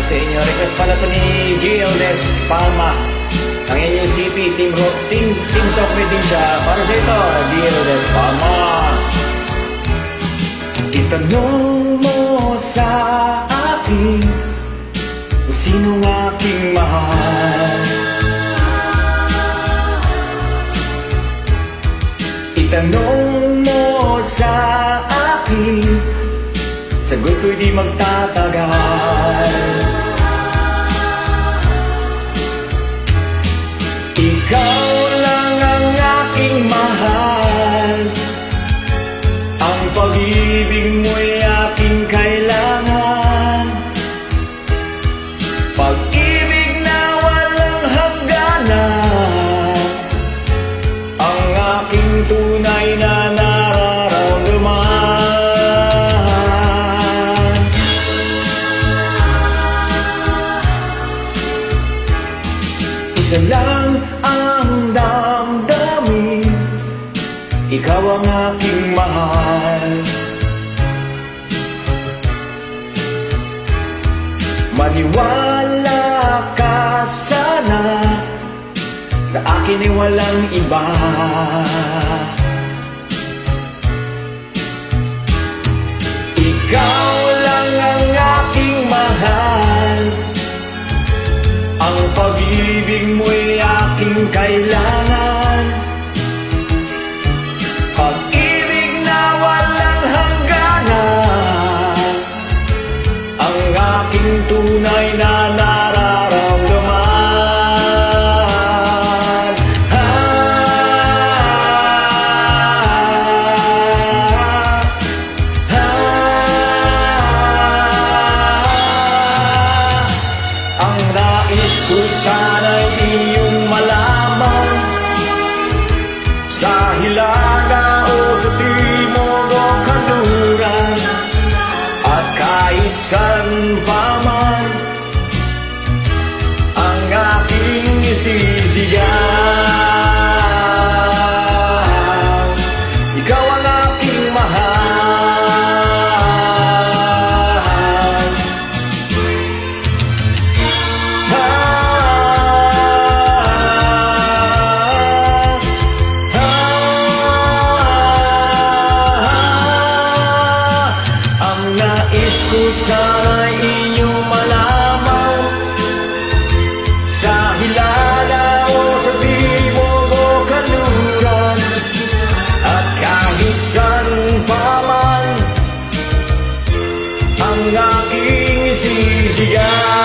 sa inyo. Request pala to ni Gilles Palma. Ang inyong CP, Team Software din siya. Para sa ito, Gilles Palma. Itanong mo sa akin kung sinong aking mahal. Itanong mo sa akin, sagot ko'y di magtatagal. Ikaw lang ang aking mahal, ang pag-ibig mo'y aking kailangan. Pag-ibig na walang hangganan, ang aking tunay na nararamdaman. Isa lang ang damdamin, ikaw ang aking mahal. Maniwala ka sana, sa akin ay walang iba. Ikaw lang ang aking mahal, ang pag-ibig mo'y aking kailangan. Pag-ibig na walang hangganan, ang aking tunay na nararamdaman. Ang nais ko sana'y iyong malaman, sa hilaga o sa timog o kanluran, at kahit saan pa man ang aking isisigaw. Ikaw ang aking mahal. Ang nais ko sana'y inyong malaman, sa hilala o sa timog o kanluran, at kahit saan pa man ang aking isisigaw.